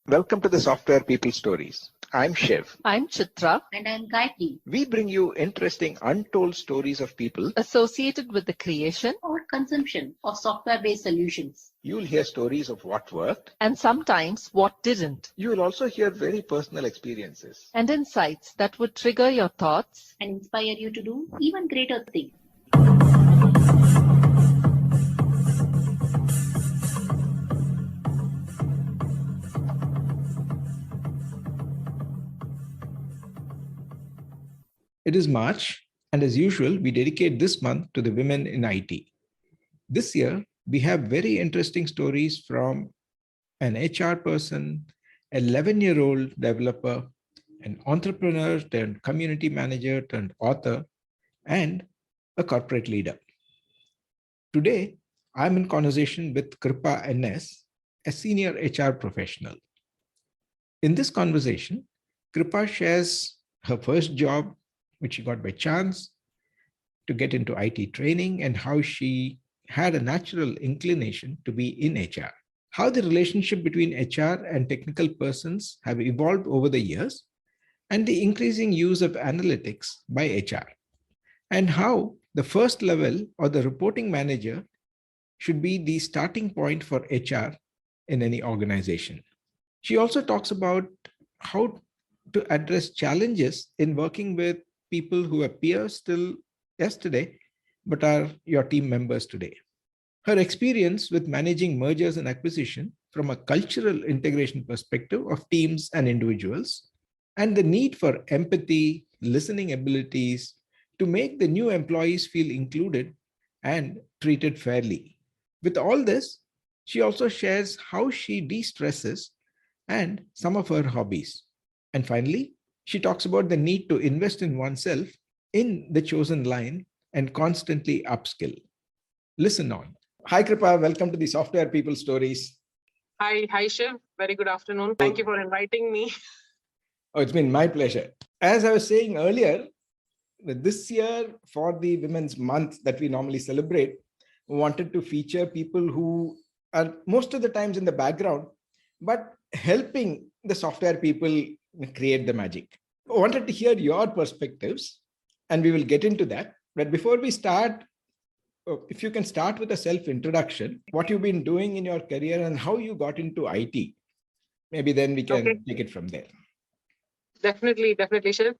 Welcome to the Software People Stories. I'm Shiv. I'm Chitra. And I'm Gayatri. We bring you interesting, untold stories of people Associated with the creation Or consumption of software-based solutions. You'll hear stories of what worked, and sometimes what didn't, you will also hear very personal experiences. and insights that would trigger your thoughts And inspire you to do even greater things. It is March, and as usual, we dedicate this month to the women in IT. This year, we have very interesting stories from an HR person, an 11-year-old developer, an entrepreneur turned community manager turned author, and a corporate leader. Today, I'm in conversation with Krupa NS, a senior HR professional. In this conversation, Krupa shares her first job, which she got by chance, to get into IT training, and how she had a natural inclination to be in HR. How the relationship between HR and technical persons have evolved over the years, and the increasing use of analytics by HR. And how the first level or the reporting manager should be the starting point for HR in any organization. She also talks about how to address challenges in working with people who appear still yesterday, but are your team members today. Her experience with managing mergers and acquisition from a cultural integration perspective of teams and individuals, and the need for empathy, listening abilities to make the new employees feel included and treated fairly. With all this, she also shares how she de-stresses and some of her hobbies. And finally, she talks about the need to invest in oneself in the chosen line and constantly upskill. Listen on. Hi, Kripa. Welcome to the Software People Stories. Hi, Shiv. Very good afternoon. Thank you for inviting me. Oh, it's been my pleasure. As I was saying earlier, this year for the Women's Month that we normally celebrate, we wanted to feature people who are most of the times in the background, but helping the software people create the magic. I wanted to hear your perspectives, and we will get into that. But before we start, if you can start with a self-introduction, what you've been doing in your career and how you got into IT, maybe then we can take it from there. Definitely, Shiv.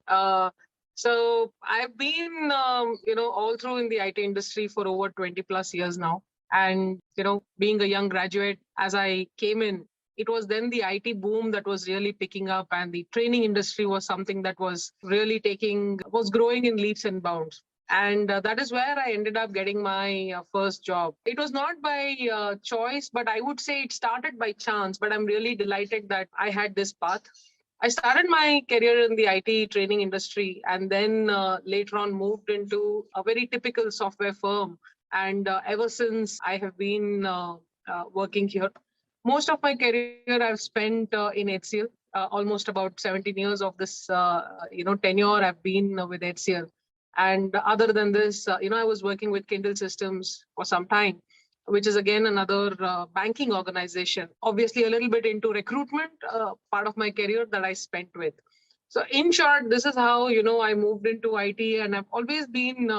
So I've been, all through in the IT industry for over 20 plus years now. And, being a young graduate, as I came in, it was then the IT boom that was really picking up, and the training industry was something that was really was growing in leaps and bounds. And that is where I ended up getting my first job. It was not by choice, but I would say it started by chance. But I'm really delighted that I had this path. I started my career in the IT training industry, and then later on moved into a very typical software firm. And ever since, I have been working here. Most of my career I've spent in HCL. Almost about 17 years of this, tenure I've been with HCL. And other than this, I was working with Kindle Systems for some time, which is again another banking organization. Obviously, a little bit into recruitment, part of my career that I spent with. So in short, this is how, I moved into IT, and I've always been,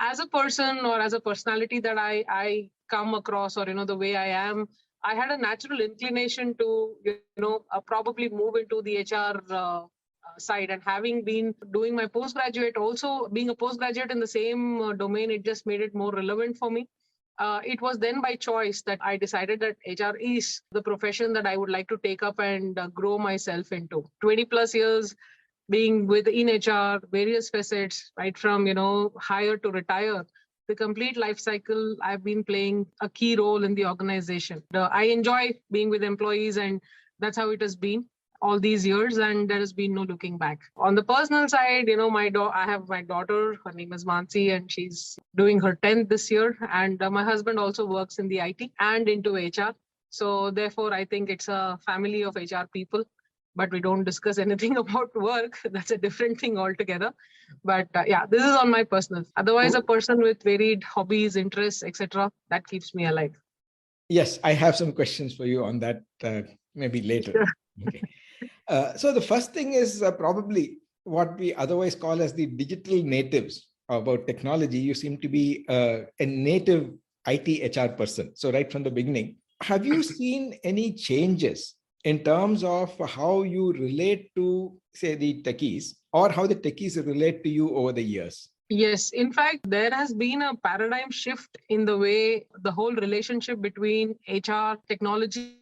as a person or as a personality that I come across, or, the way I am, I had a natural inclination to, probably move into the HR side. And having been doing my postgraduate, also being a postgraduate in the same domain, it just made it more relevant for me. It was then by choice that I decided that HR is the profession that I would like to take up and grow myself into. 20 plus years being in HR, various facets, right from, hire to retire. The complete life cycle, I've been playing a key role in the organization. I enjoy being with employees, and that's how it has been all these years, and there has been no looking back. On the personal side, I have my daughter, her name is Mansi, and she's doing her 10th this year. And my husband also works in the IT and into HR. So therefore, I think it's a family of HR people. But we don't discuss anything about work. That's a different thing altogether. But this is on my personal. Otherwise, a person with varied hobbies, interests, etc., that keeps me alive. Yes, I have some questions for you on that maybe later. Sure. Okay. So the first thing is probably what we otherwise call as the digital natives about technology. You seem to be a native IT HR person. So right from the beginning, have you seen any changes in terms of how you relate to, say, the techies, or how the techies relate to you over the years? Yes, in fact, there has been a paradigm shift in the way the whole relationship between HR, technology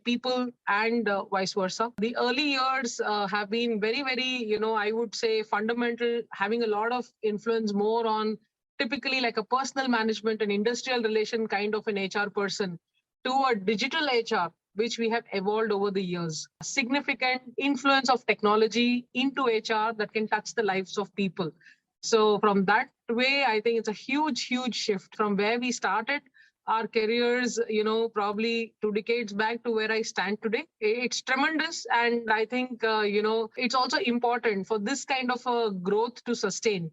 people, and vice versa. The early years have been very, very, I would say fundamental, having a lot of influence more on typically like a personal management and industrial relation kind of an HR person to a digital HR, which we have evolved over the years. Significant influence of technology into HR that can touch the lives of people. So from that way, I think it's a huge, huge shift from where we started our careers, probably 2 decades back to where I stand today. It's tremendous. And I think, it's also important for this kind of a growth to sustain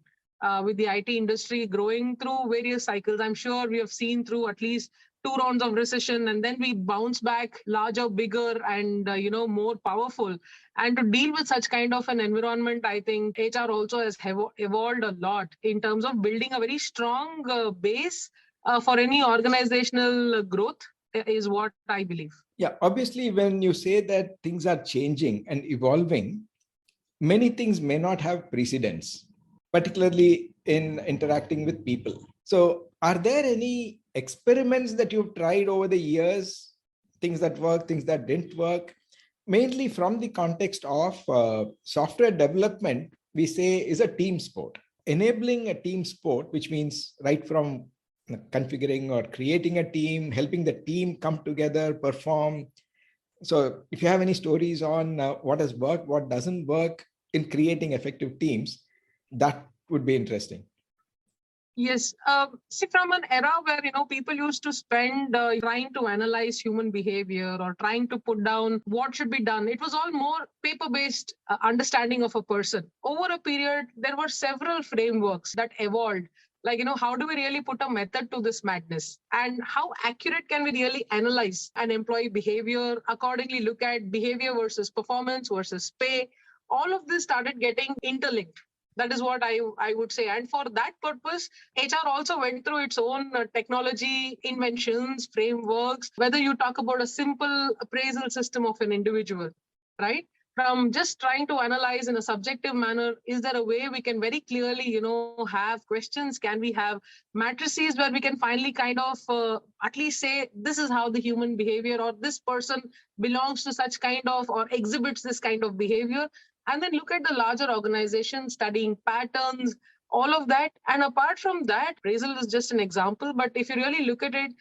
with the IT industry growing through various cycles. I'm sure we have seen through at least 2 rounds of recession, and then we bounce back larger, bigger, and, more powerful. And to deal with such kind of an environment, I think HR also has evolved a lot in terms of building a very strong base for any organizational growth is what I believe. Yeah, obviously, when you say that things are changing and evolving, many things may not have precedence, particularly in interacting with people. So, are there any experiments that you've tried over the years, things that work, things that didn't work? Mainly from the context of software development, we say is a team sport. Enabling a team sport, which means right from configuring or creating a team, helping the team come together, perform. So if you have any stories on what has worked, what doesn't work in creating effective teams, that would be interesting. Yes. See, from an era where, people used to spend trying to analyze human behavior or trying to put down what should be done, it was all more paper-based understanding of a person. Over a period, there were several frameworks that evolved. Like, how do we really put a method to this madness? And how accurate can we really analyze an employee behavior, accordingly look at behavior versus performance versus pay? All of this started getting interlinked. That is what I would say. And for that purpose, HR also went through its own technology inventions, frameworks, whether you talk about a simple appraisal system of an individual, right? From just trying to analyze in a subjective manner, is there a way we can very clearly, have questions? Can we have matrices where we can finally kind of at least say, this is how the human behavior or this person belongs to such kind of or exhibits this kind of behavior? And then look at the larger organization, studying patterns, all of that. And apart from that, appraisal is just an example. But if you really look at it,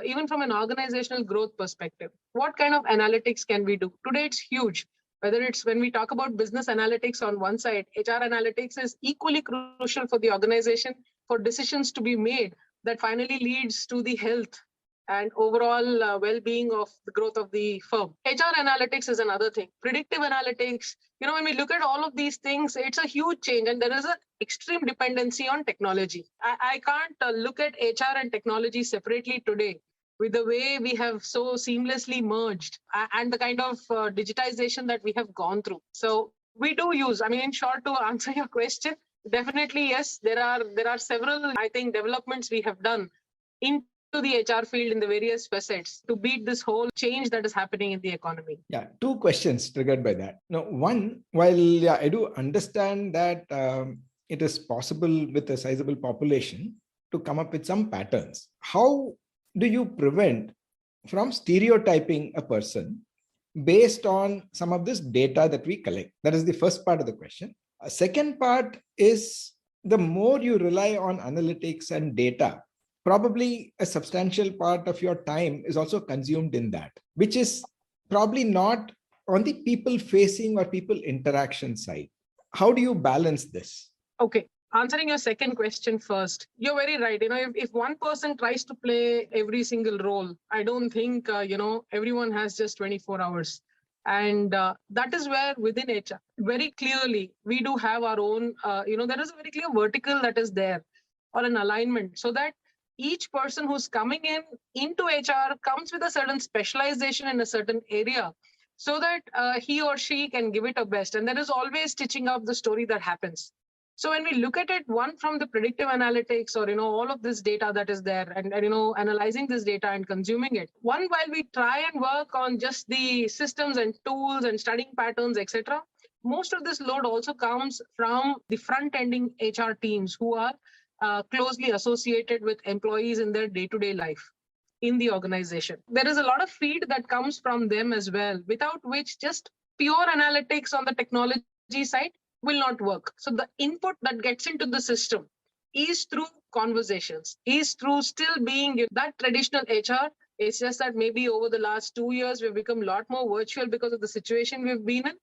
even from an organizational growth perspective, what kind of analytics can we do? Today, it's huge. Whether it's when we talk about business analytics on one side, HR analytics is equally crucial for the organization for decisions to be made that finally leads to the health and overall well-being of the growth of the firm. HR analytics is another thing. Predictive analytics, when we look at all of these things, it's a huge change and there is an extreme dependency on technology. I can't look at HR and technology separately today with the way we have so seamlessly merged and the kind of digitization that we have gone through. So we do use, in short, to answer your question, definitely, yes, there are several, I think, developments we have done into the HR field in the various facets to beat this whole change that is happening in the economy. Yeah, 2 questions triggered by that. Now, one, while I do understand that it is possible with a sizable population to come up with some patterns, how do you prevent from stereotyping a person based on some of this data that we collect? That is the first part of the question. A second part is the more you rely on analytics and data, probably a substantial part of your time is also consumed in that, which is probably not on the people facing or people interaction side. How do you balance this? Okay. Answering your second question first, you're very right. If one person tries to play every single role, I don't think, everyone has just 24 hours. And that is where within HR, very clearly, we do have our own, there is a very clear vertical that is there or an alignment so that each person who's coming into HR comes with a certain specialization in a certain area so that he or she can give it a best. And there is always stitching up the story that happens. So when we look at it, one from the predictive analytics or, all of this data that is there and analyzing this data and consuming it, one, while we try and work on just the systems and tools and studying patterns, etc., most of this load also comes from the front-ending HR teams who are closely associated with employees in their day-to-day life in the organization. There is a lot of feed that comes from them as well, without which just pure analytics on the technology side will not work. So the input that gets into the system is through conversations, is through still being that traditional HR. It's just that maybe over the last 2 years, we've become a lot more virtual because of the situation we've been in.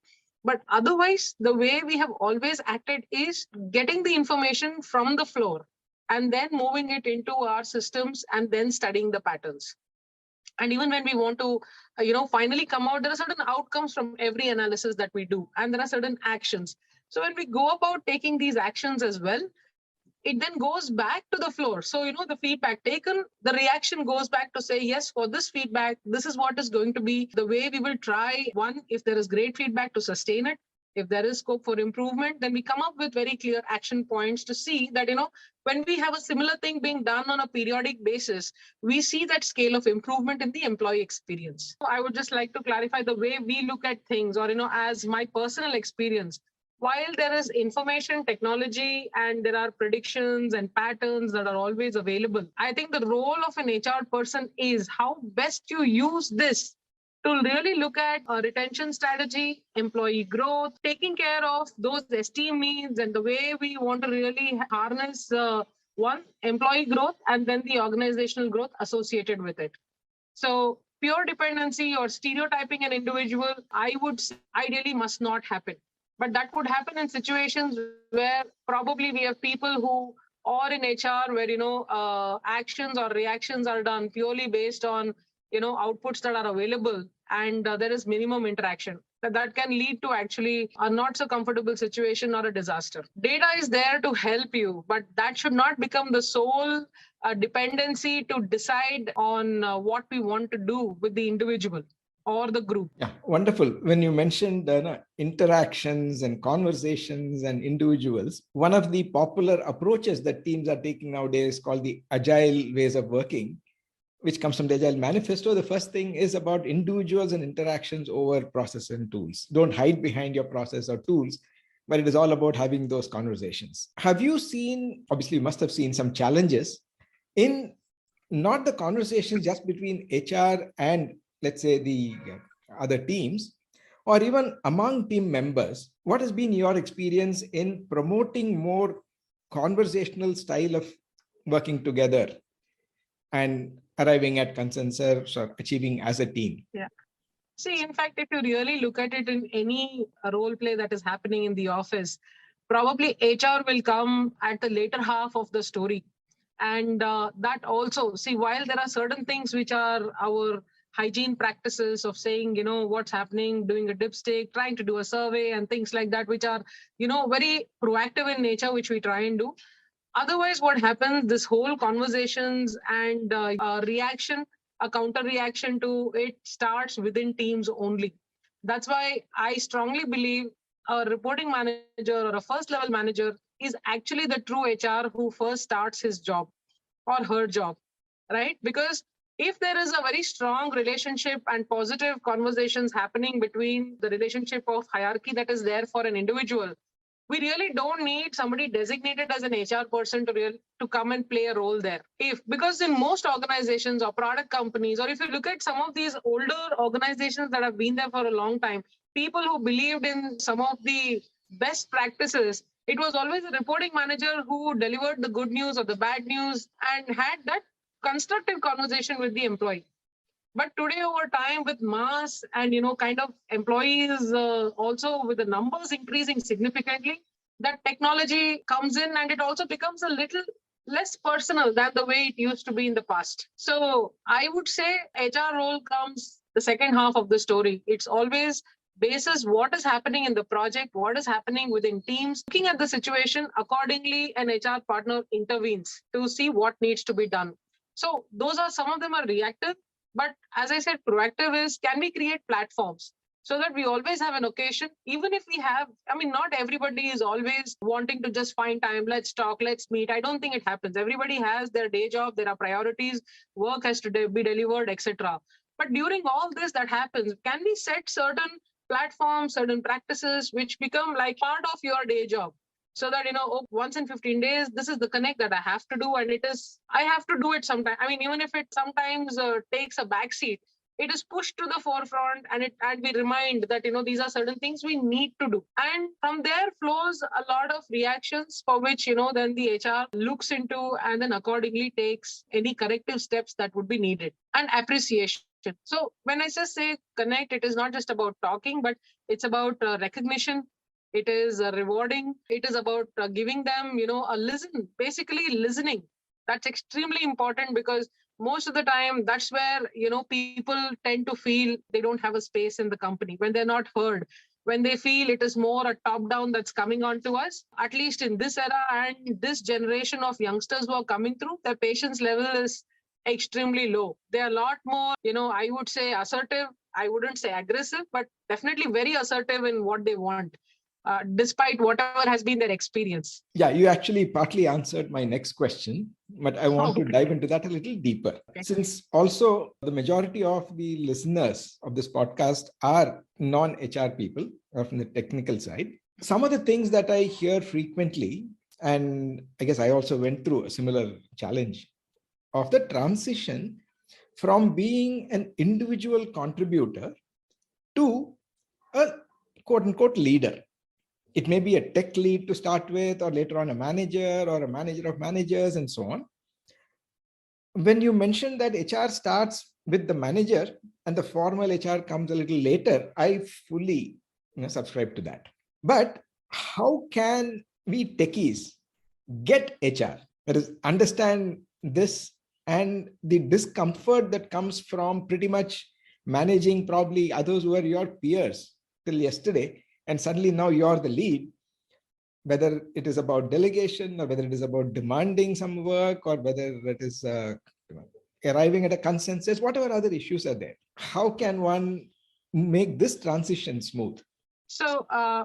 But otherwise, the way we have always acted is getting the information from the floor and then moving it into our systems and then studying the patterns. And even when we want to, finally come out, there are certain outcomes from every analysis that we do, and there are certain actions. So when we go about taking these actions as well, it then goes back to the floor. So, the feedback taken, the reaction goes back to say, yes, for this feedback, this is what is going to be the way we will try. One, if there is great feedback, to sustain it. If there is scope for improvement, then we come up with very clear action points to see that, when we have a similar thing being done on a periodic basis, we see that scale of improvement in the employee experience. I would just like to clarify the way we look at things, or, as my personal experience. While there is information technology and there are predictions and patterns that are always available, I think the role of an HR person is how best you use this to really look at a retention strategy, employee growth, taking care of those esteem needs, and the way we want to really harness one, employee growth, and then the organizational growth associated with it. So pure dependency or stereotyping an individual, I would say, ideally must not happen. But that could happen in situations where probably we have people who, or in HR, where, actions or reactions are done purely based on, outputs that are available, and there is minimum interaction. That can lead to actually a not so comfortable situation or a disaster. Data is there to help you, but that should not become the sole dependency to decide on what we want to do with the individual or the group. Yeah, wonderful. When you mentioned interactions and conversations and individuals, one of the popular approaches that teams are taking nowadays is called the agile ways of working, which comes from the Agile Manifesto. The first thing is about individuals and interactions over process and tools. Don't hide behind your process or tools, but it is all about having those conversations. Have you seen, obviously you must have seen some challenges in not the conversations just between HR and, let's say, the other teams, or even among team members? What has been your experience in promoting more conversational style of working together and arriving at consensus or achieving as a team? Yeah. See, in fact, if you really look at it in any role play that is happening in the office, probably HR will come at the later half of the story. And that also, see, while there are certain things which are our hygiene practices of saying, what's happening, doing a dipstick, trying to do a survey and things like that, which are, very proactive in nature, which we try and do. Otherwise, what happens, this whole conversations and reaction, a counter reaction to it starts within teams only. That's why I strongly believe a reporting manager or a first level manager is actually the true HR who first starts his job or her job, right? Because if there is a very strong relationship and positive conversations happening between the relationship of hierarchy that is there for an individual, we really don't need somebody designated as an HR person to come and play a role there. Because in most organizations or product companies, or if you look at some of these older organizations that have been there for a long time, people who believed in some of the best practices, it was always a reporting manager who delivered the good news or the bad news and had that constructive conversation with the employee. But today, over time, with mass and kind of employees also with the numbers increasing significantly, that technology comes in and it also becomes a little less personal than the way it used to be in the past. So I would say HR role comes the second half of the story. It's always basis what is happening in the project, what is happening within teams. Looking at the situation accordingly, an HR partner intervenes to see what needs to be done. So those are, some of them are reactive. But as I said, proactive is, can we create platforms so that we always have an occasion. Even if we have, I mean, not everybody is always wanting to just find time, let's talk, let's meet. I don't think it happens. Everybody has their day job, there are priorities, work has to be delivered, etc. But during all this that happens, can we set certain platforms, certain practices which become like part of your day job? So that, once in 15 days, this is the connect that I have to do. And I have to do it sometime. I mean, even if it sometimes takes a backseat, it is pushed to the forefront, and we remind that, these are certain things we need to do. And from there flows a lot of reactions for which, then the HR looks into and then accordingly takes any corrective steps that would be needed. And appreciation. So when I just say connect, it is not just about talking, but it's about recognition. It is rewarding. It is about giving them, a listen, basically listening. That's extremely important, because most of the time that's where, people tend to feel they don't have a space in the company when they're not heard, when they feel it is more a top down that's coming on to us. At least in this era and this generation of youngsters who are coming through, their patience level is extremely low. They're a lot more, I would say assertive. I wouldn't say aggressive, but definitely very assertive in what they want, despite whatever has been their experience. Yeah, you actually partly answered my next question, but I want to dive into that a little deeper. Okay. Since also the majority of the listeners of this podcast are non-HR people or from the technical side, some of the things that I hear frequently, and I guess I also went through a similar challenge of the transition from being an individual contributor to a quote unquote leader. It may be a tech lead to start with, or later on a manager or a manager of managers and so on. When you mentioned that HR starts with the manager and the formal HR comes a little later, I fully subscribe to that. But how can we techies get HR? That is, understand this and the discomfort that comes from pretty much managing probably others who are your peers till yesterday, and suddenly now you're the lead, whether it is about delegation or whether it is about demanding some work or whether it is arriving at a consensus, whatever other issues are there. How can one make this transition smooth? So I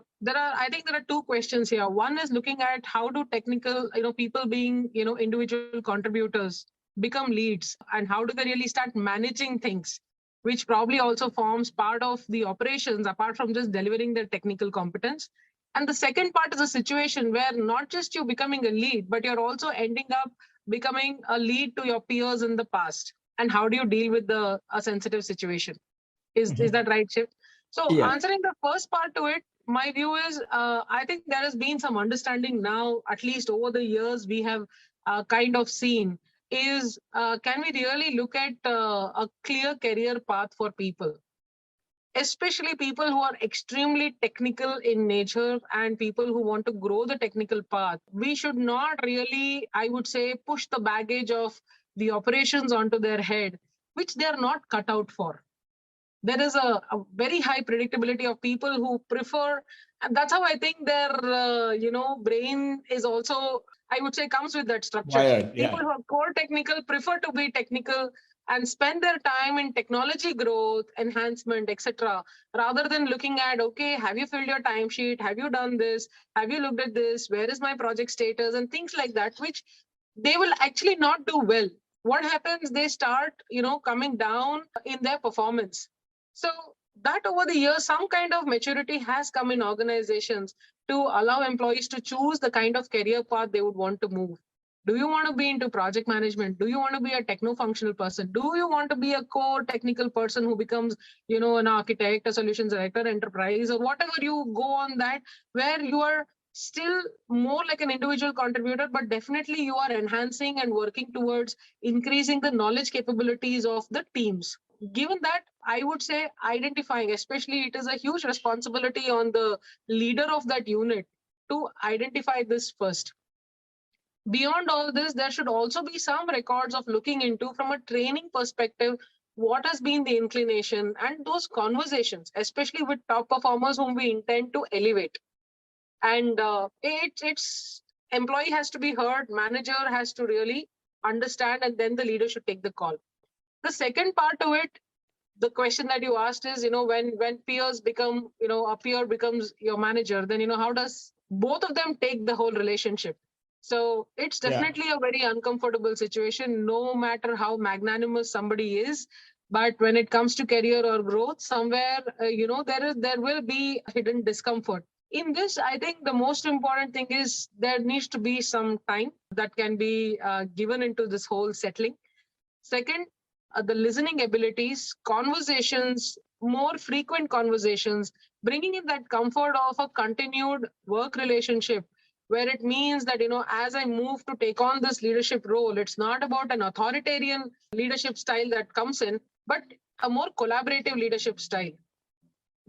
think there are two questions here. One is looking at how do technical, people being, individual contributors become leads, and how do they really start managing things, which probably also forms part of the operations apart from just delivering their technical competence. And the second part is a situation where not just you becoming a lead, but you're also ending up becoming a lead to your peers in the past. And how do you deal with a sensitive situation? Is that right, Shiv? So answering the first part to it, my view is, I think there has been some understanding now, at least over the years we have kind of seen, is can we really look at a clear career path for people, especially people who are extremely technical in nature and people who want to grow the technical path. We should not really, I would say, push the baggage of the operations onto their head, which they are not cut out for. There is a very high predictability of people who prefer, and that's how I think their brain is also, I would say, comes with that structure. Wired, yeah. People who are core technical prefer to be technical and spend their time in technology growth, enhancement, etc., rather than looking at, okay, have you filled your timesheet? Have you done this? Have you looked at this? Where is my project status? And things like that, which they will actually not do well. What happens? They start, coming down in their performance. So that over the years, some kind of maturity has come in organizations to allow employees to choose the kind of career path they would want to move. Do you want to be into project management? Do you want to be a techno-functional person? Do you want to be a core technical person who becomes, an architect, a solutions director, enterprise, or whatever you go on that, where you are still more like an individual contributor, but definitely you are enhancing and working towards increasing the knowledge capabilities of the teams. Given that, I would say identifying, especially it is a huge responsibility on the leader of that unit to identify this first. Beyond all this, there should also be some records of looking into, from a training perspective, what has been the inclination and those conversations, especially with top performers whom we intend to elevate. And it's employee has to be heard, manager has to really understand, and then the leader should take the call. The second part to it, the question that you asked is, when peers become, a peer becomes your manager, then, how does both of them take the whole relationship? So it's Yeah. definitely a very uncomfortable situation, no matter how magnanimous somebody is. But when it comes to career or growth, somewhere, there will be hidden discomfort. In this, I think the most important thing is there needs to be some time that can be given into this whole settling. Second, the listening abilities, conversations, more frequent conversations, bringing in that comfort of a continued work relationship, where it means that, as I move to take on this leadership role, it's not about an authoritarian leadership style that comes in, but a more collaborative leadership style.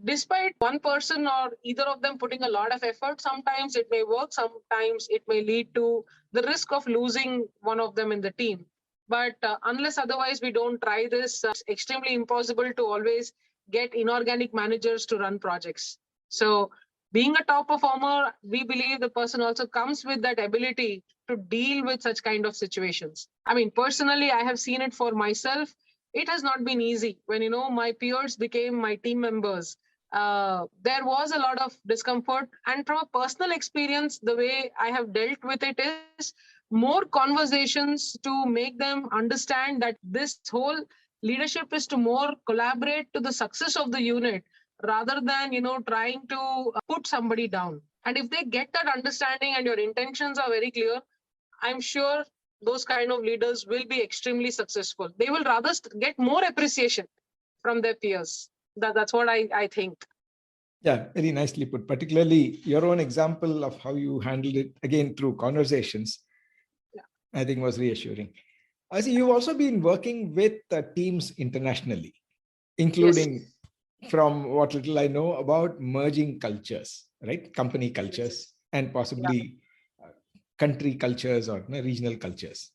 Despite one person or either of them putting a lot of effort, sometimes it may work, sometimes it may lead to the risk of losing one of them in the team. But unless otherwise we don't try this, it's extremely impossible to always get inorganic managers to run projects. So being a top performer, we believe the person also comes with that ability to deal with such kind of situations. I mean, personally, I have seen it for myself. It has not been easy when, my peers became my team members. There was a lot of discomfort, and from a personal experience, the way I have dealt with it is more conversations to make them understand that this whole leadership is to more collaborate to the success of the unit rather than trying to put somebody down. And if they get that understanding and your intentions are very clear, I'm sure those kind of leaders will be extremely successful. They will rather get more appreciation from their peers. That's what I think. Yeah, very nicely put. Particularly your own example of how you handled it again through conversations, Yeah. I think was reassuring. I see you've also been working with teams internationally, including, from what little I know, about merging cultures, right? Company cultures and possibly country cultures or regional cultures.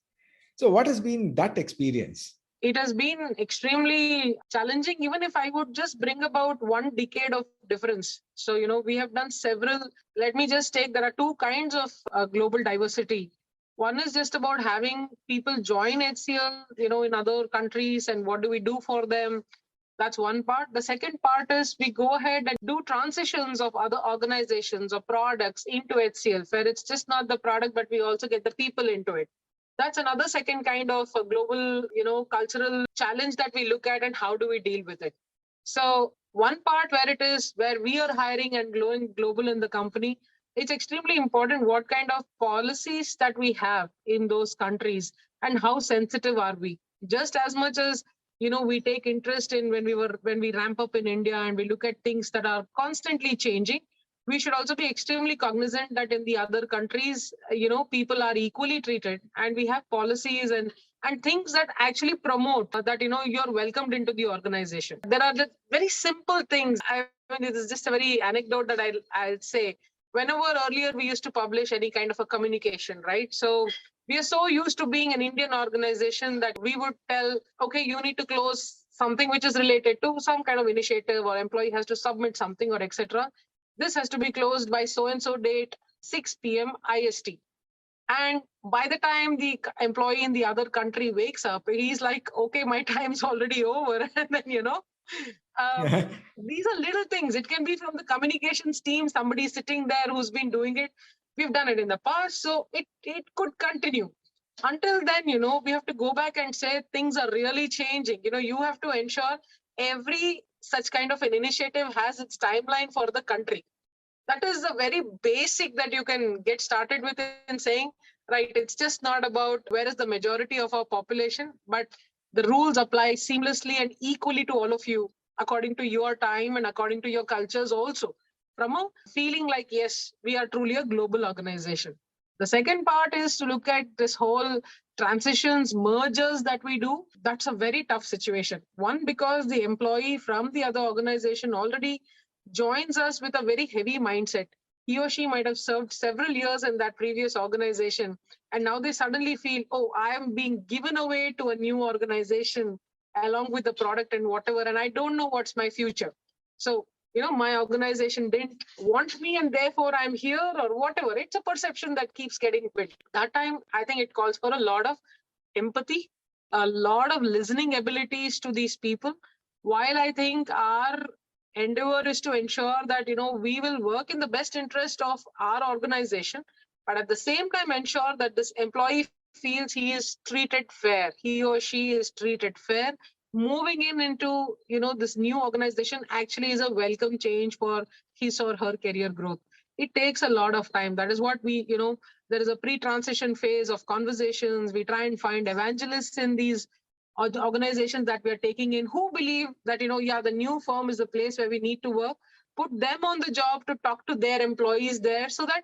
So what has been that experience? It has been extremely challenging, even if I would just bring about 1 decade of difference. So, we have done several. Let me just take, there are two kinds of global diversity. One is just about having people join HCL, in other countries, and what do we do for them? That's one part. The second part is we go ahead and do transitions of other organizations or products into HCL, where it's just not the product, but we also get the people into it. That's another second kind of a global, cultural challenge that we look at, and how do we deal with it. So one part where we are hiring and going global in the company, it's extremely important what kind of policies that we have in those countries and how sensitive are we. Just as much as we take interest in when we ramp up in India and we look at things that are constantly changing, we should also be extremely cognizant that in the other countries, people are equally treated, and we have policies and things that actually promote that, you're welcomed into the organization. There are the very simple things. I mean, this is just a very anecdote that I'll say. Whenever earlier we used to publish any kind of a communication, right? So we are so used to being an Indian organization that we would tell, okay, you need to close something which is related to some kind of initiative, or employee has to submit something, or etc. This has to be closed by so-and-so date, 6 p.m. IST. And by the time the employee in the other country wakes up, he's like, okay, my time's already over. And then, these are little things. It can be from the communications team, somebody sitting there who's been doing it. We've done it in the past, so it could continue. Until then, we have to go back and say things are really changing. You have to ensure every such kind of an initiative has its timeline for the country. That is the very basic that you can get started with in saying, right, it's just not about where is the majority of our population, but the rules apply seamlessly and equally to all of you, according to your time and according to your cultures also. From a feeling like, yes, we are truly a global organization. The second part is to look at this whole transitions, mergers that we do. That's a very tough situation. One, because the employee from the other organization already joins us with a very heavy mindset. He or she might have served several years in that previous organization, and now they suddenly feel, oh, I am being given away to a new organization along with the product and whatever, and I don't know what's my future. So, my organization didn't want me and therefore I'm here, or whatever. It's a perception that keeps getting built. That time, I think it calls for a lot of empathy, a lot of listening abilities to these people, while I think our endeavor is to ensure that, we will work in the best interest of our organization, but at the same time ensure that this employee feels he is treated fair, he or she is treated fair. Moving into, this new organization actually is a welcome change for his or her career growth. It takes a lot of time. That is what there is a pre-transition phase of conversations. We try and find evangelists in these organizations that we are taking in who believe that, the new firm is the place where we need to work. Put them on the job to talk to their employees there, so that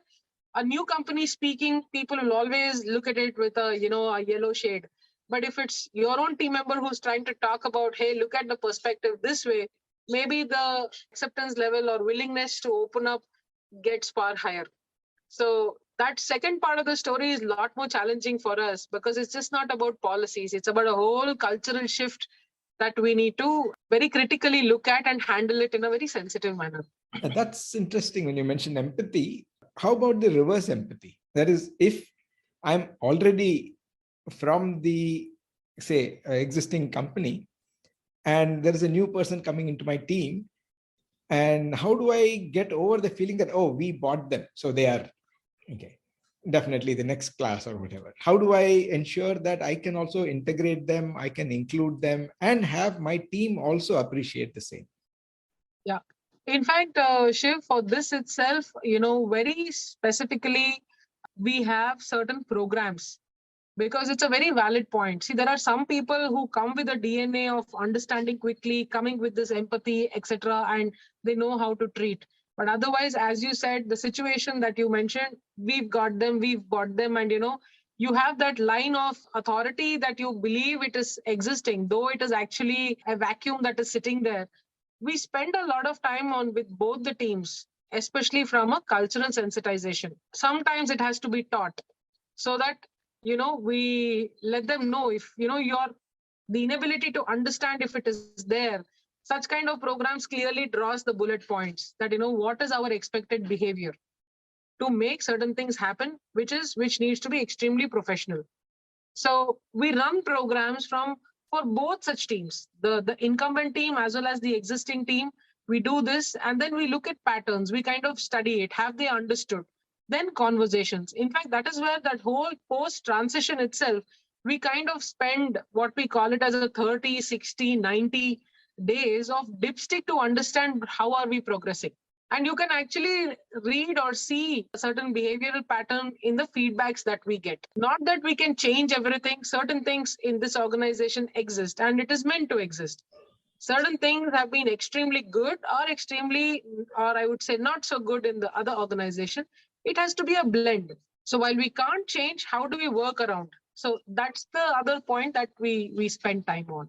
a new company speaking, people will always look at it with a yellow shade. But if it's your own team member who's trying to talk about, hey, look at the perspective this way, maybe the acceptance level or willingness to open up gets far higher. So that second part of the story is a lot more challenging for us, because it's just not about policies. It's about a whole cultural shift that we need to very critically look at and handle it in a very sensitive manner. That's interesting when you mentioned empathy. How about the reverse empathy? That is, if I'm already from the, say, existing company, and there is a new person coming into my team, and how do I get over the feeling that, oh, we bought them, so they are okay, definitely the next class or whatever? How do I ensure that I can also integrate them, I can include them, and have my team also appreciate the same? Yeah. In fact, Shiv, for this itself, very specifically, we have certain programs, because it's a very valid point. See, there are some people who come with a DNA of understanding quickly, coming with this empathy, etc., and they know how to treat. But otherwise, as you said, the situation that you mentioned, we've got them, we've bought them, and you have that line of authority that you believe it is existing, though it is actually a vacuum that is sitting there. We spend a lot of time on with both the teams, especially from a cultural sensitization. Sometimes it has to be taught, so that we let them know if your the inability to understand if it is there. Such kind of programs clearly draws the bullet points that what is our expected behavior to make certain things happen, which needs to be extremely professional. So we run programs for both such teams, the incumbent team as well as the existing team. We do this, and then we look at patterns. We kind of study it. Have they understood? Then conversations. In fact, that is where that whole post transition itself, we kind of spend what we call it as a 30, 60, 90 days of dipstick to understand how are we progressing. And you can actually read or see a certain behavioral pattern in the feedbacks that we get. Not that we can change everything. Certain things in this organization exist, and it is meant to exist. Certain things have been extremely good or I would say not so good in the other organization. It has to be a blend. So while we can't change, how do we work around? So that's the other point that we spend time on.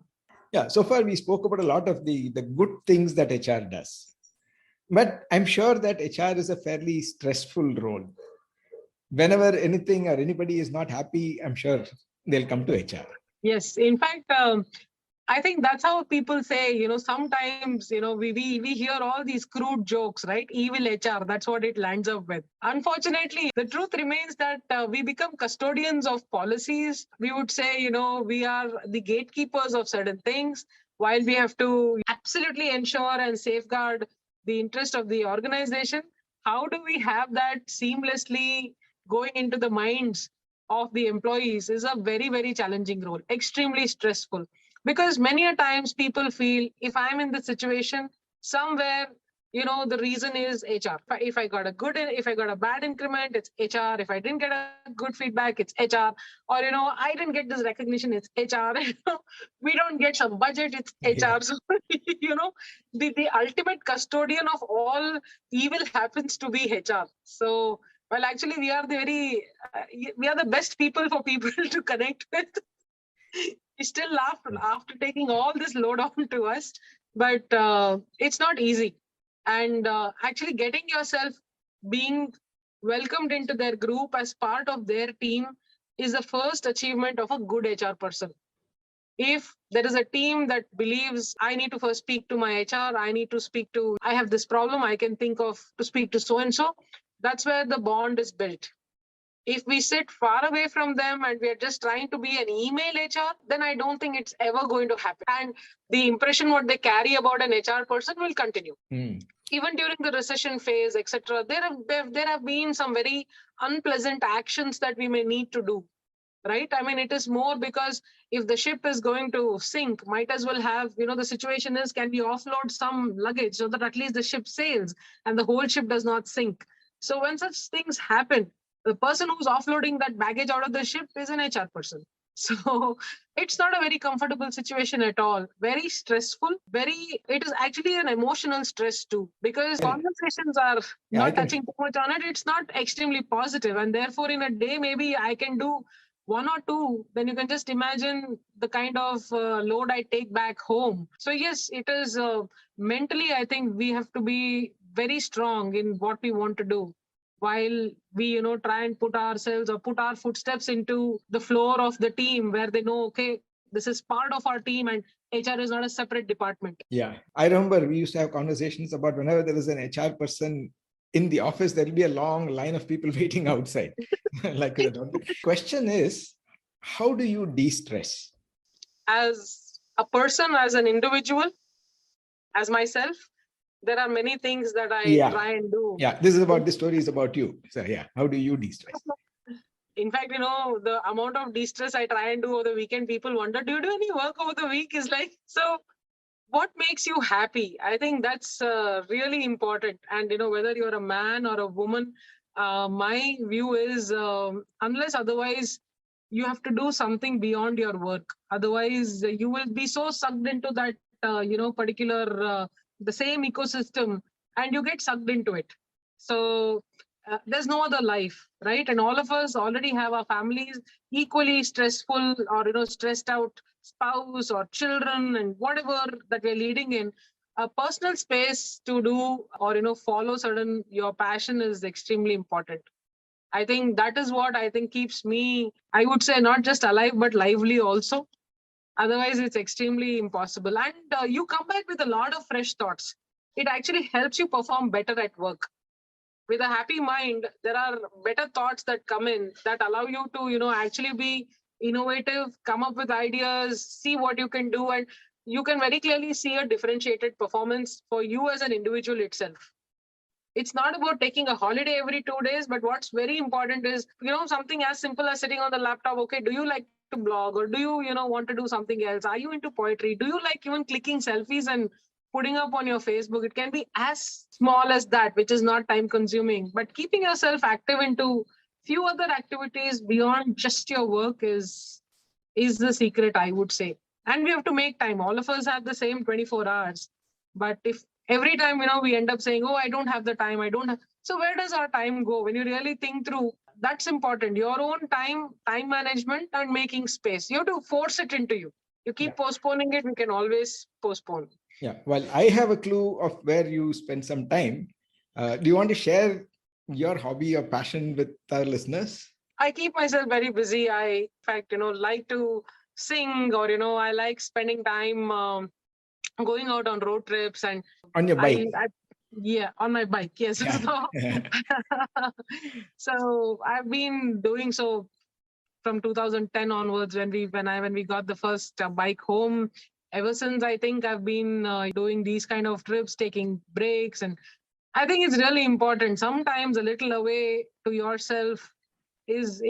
Yeah, so far we spoke about a lot of the good things that HR does. But I'm sure that HR is a fairly stressful role. Whenever anything or anybody is not happy, I'm sure they'll come to HR. Yes, in fact, I think that's how people say, sometimes, we hear all these crude jokes, right? Evil HR, that's what it lands up with. Unfortunately, the truth remains that we become custodians of policies. We would say, we are the gatekeepers of certain things, while we have to absolutely ensure and safeguard the interest of the organization. How do we have that seamlessly going into the minds of the employees is a very, very challenging role, extremely stressful. Because many a times people feel, if I'm in this situation, somewhere, the reason is HR. If I got a bad increment, it's HR. If I didn't get a good feedback, it's HR. Or, I didn't get this recognition, it's HR. We don't get some budget, it's HR. So, the ultimate custodian of all evil happens to be HR. So, well, actually, we are the best people for people to connect with. We still laugh after taking all this load on to us, but it's not easy. And actually getting yourself being welcomed into their group as part of their team is the first achievement of a good HR person. If there is a team that believes I need to first speak to my HR, I have this problem, I can think of to speak to so-and-so, that's where the bond is built. If we sit far away from them and we are just trying to be an email HR, then I don't think it's ever going to happen. And the impression what they carry about an HR person will continue. Even during the recession phase, etc., there have been some very unpleasant actions that we may need to do. Right? I mean, it is more because if the ship is going to sink, might as well have, the situation is, can we offload some luggage so that at least the ship sails and the whole ship does not sink? So when such things happen, the person who's offloading that baggage out of the ship is an HR person. So it's not a very comfortable situation at all. Very stressful. It is actually an emotional stress too, because conversations are not touching too much on it. It's not extremely positive. And therefore, in a day, maybe I can do one or two, then you can just imagine the kind of load I take back home. So yes, it is mentally, I think we have to be very strong in what we want to do, while we, try and put ourselves or put our footsteps into the floor of the team where they know, okay, this is part of our team and HR is not a separate department. Yeah, I remember we used to have conversations about whenever there is an HR person in the office, there'll be a long line of people waiting outside. Like the question is, how do you de-stress? As a person, as an individual, as myself, there are many things that I try and do. Yeah, this story is about you. So yeah, how do you de-stress? In fact, the amount of de-stress I try and do over the weekend, people wonder, do you do any work over the week? Is like, so what makes you happy? I think that's really important. And, whether you're a man or a woman, my view is, unless otherwise, you have to do something beyond your work. Otherwise, you will be so sucked into that, particular, the same ecosystem, and you get sucked into it. So there's no other life, right? And all of us already have our families, equally stressful or, stressed out spouse or children and whatever that we're leading in. A personal space to do or, follow certain your passion is extremely important. I think that is what I think keeps me, I would say, not just alive, but lively also. Otherwise, it's extremely impossible. And you come back with a lot of fresh thoughts. It actually helps you perform better at work. With a happy mind, there are better thoughts that come in that allow you to, actually be innovative, come up with ideas, see what you can do. And you can very clearly see a differentiated performance for you as an individual itself. It's not about taking a holiday every 2 days, but what's very important is, something as simple as sitting on the laptop. Okay, do you like to blog, or do you, want to do something else? Are you into poetry? Do you like even clicking selfies and putting up on your Facebook? It can be as small as that, which is not time consuming, but keeping yourself active into few other activities beyond just your work is the secret, I would say. And we have to make time. All of us have the same 24 hours. But if every time, we end up saying, oh, I don't have the time, I don't have. So where does our time go? When you really think through, that's important. Your own time management and making space. You have to force it into you. You keep postponing it, you can always postpone. Yeah, well, I have a clue of where you spend some time. Do you want to share your hobby or passion with our listeners? I keep myself very busy. I, in fact, like to sing, or, I like spending time going out on road trips. And on your bike? On my bike, yes. Yeah. So I've been doing so from 2010 onwards, when we got the first bike home. Ever since, I think I've been doing these kind of trips, taking breaks. And I think it's really important. Sometimes a little away to yourself is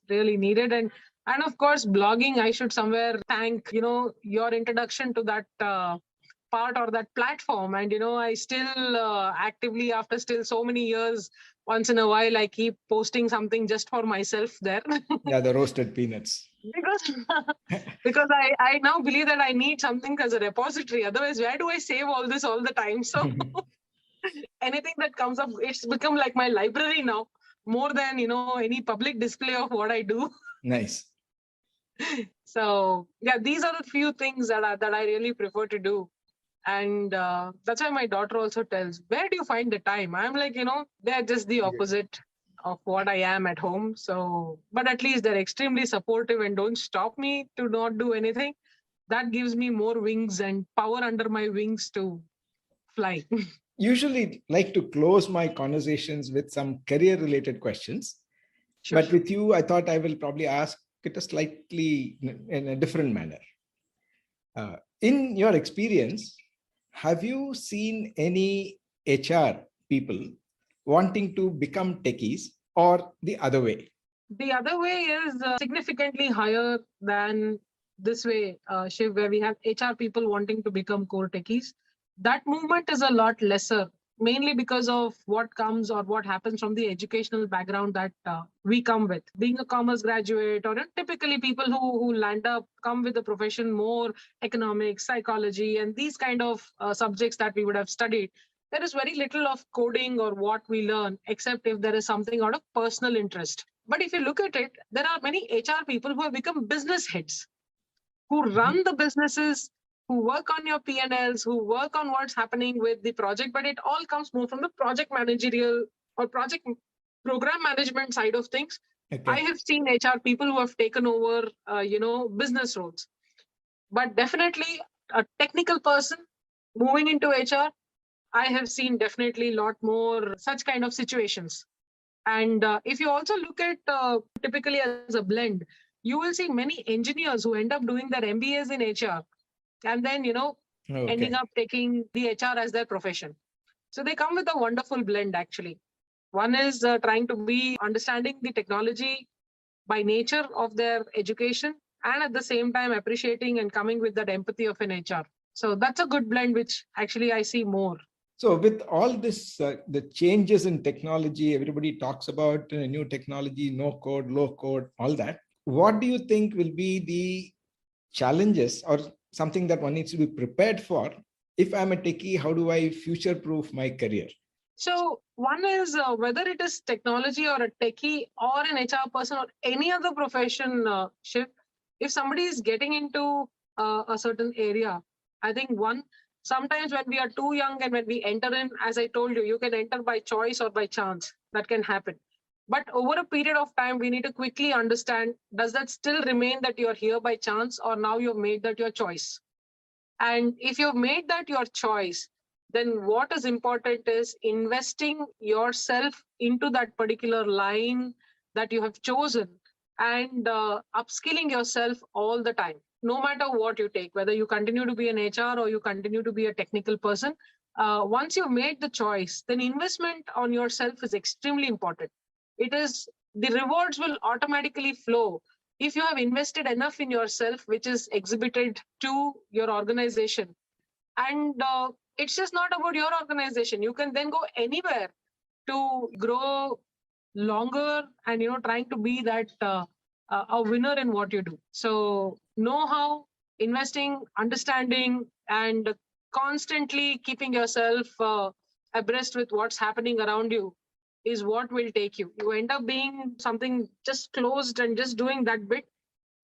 really needed. And of course, blogging, I should somewhere thank, your introduction to that part or that platform. And, I still actively, after still so many years, once in a while, I keep posting something just for myself there. Yeah, the roasted peanuts. Because I now believe that I need something as a repository. Otherwise, where do I save all this all the time? So anything that comes up, it's become like my library now, more than, any public display of what I do. Nice. So yeah, these are the few things that I really prefer to do. And that's why my daughter also tells, where do you find the time? I'm like, they're just the opposite of what I am at home. So, but at least they're extremely supportive and don't stop me to not do anything. That gives me more wings and power under my wings to fly. Usually like to close my conversations with some career related questions. Sure. But with you, I thought I will probably ask it a slightly in a different manner. In your experience, have you seen any HR people wanting to become techies or the other way? The other way is significantly higher than this way, Shiv, where we have HR people wanting to become core techies. That movement is a lot lesser, mainly because of what comes or what happens from the educational background that we come with. Being a commerce graduate, or typically people who land up come with the profession more economics, psychology, and these kind of subjects that we would have studied. There is very little of coding or what we learn, except if there is something out of personal interest. But if you look at it, there are many HR people who have become business heads, who run the businesses, who work on your P&Ls, who work on what's happening with the project, but it all comes more from the project managerial or project program management side of things. Okay. I have seen HR people who have taken over, business roles. But definitely a technical person moving into HR, I have seen definitely a lot more such kind of situations. And if you also look at typically as a blend, you will see many engineers who end up doing their MBAs in HR and then, ending up taking the HR as their profession. So they come with a wonderful blend, actually. One is trying to be understanding the technology by nature of their education, and at the same time appreciating and coming with that empathy of an HR. So that's a good blend, which actually I see more. So with all this, the changes in technology, everybody talks about new technology, no code, low code, all that. What do you think will be the challenges or something that one needs to be prepared for? If I'm a techie, how do I future-proof my career? So one is whether it is technology or a techie or an HR person or any other profession, Shiv, if somebody is getting into a certain area, I think sometimes when we are too young and when we enter in, as I told you, you can enter by choice or by chance. That can happen. But over a period of time, we need to quickly understand, does that still remain that you're here by chance, or now you've made that your choice? And if you've made that your choice, then what is important is investing yourself into that particular line that you have chosen and upskilling yourself all the time, no matter what you take, whether you continue to be an HR or you continue to be a technical person. Once you've made the choice, then investment on yourself is extremely important. The rewards will automatically flow if you have invested enough in yourself, which is exhibited to your organization. And it's just not about your organization. You can then go anywhere to grow longer and, trying to be that a winner in what you do. So know-how, investing, understanding, and constantly keeping yourself abreast with what's happening around you is what will take you. You end up being something just closed and just doing that bit.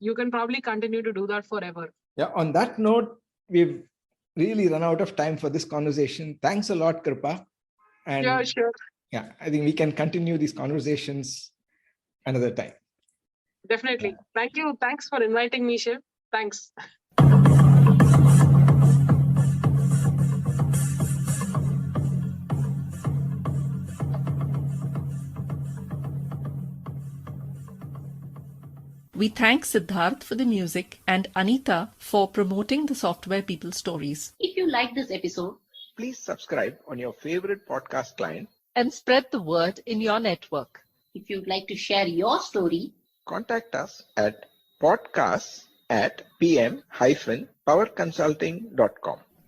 You can probably continue to do that forever. Yeah. On that note, we've really run out of time for this conversation. Thanks a lot, Krupa. And Yeah, sure. Yeah, I think we can continue these conversations another time. Definitely. Thank you. Thanks for inviting me, Shiv. Thanks. We thank Siddharth for the music and Anita for promoting the Software People stories. If you like this episode, Please subscribe on your favorite podcast client. And spread the word in your network. if you'd like to share your story, Contact us at podcasts@pm-powerconsulting.com.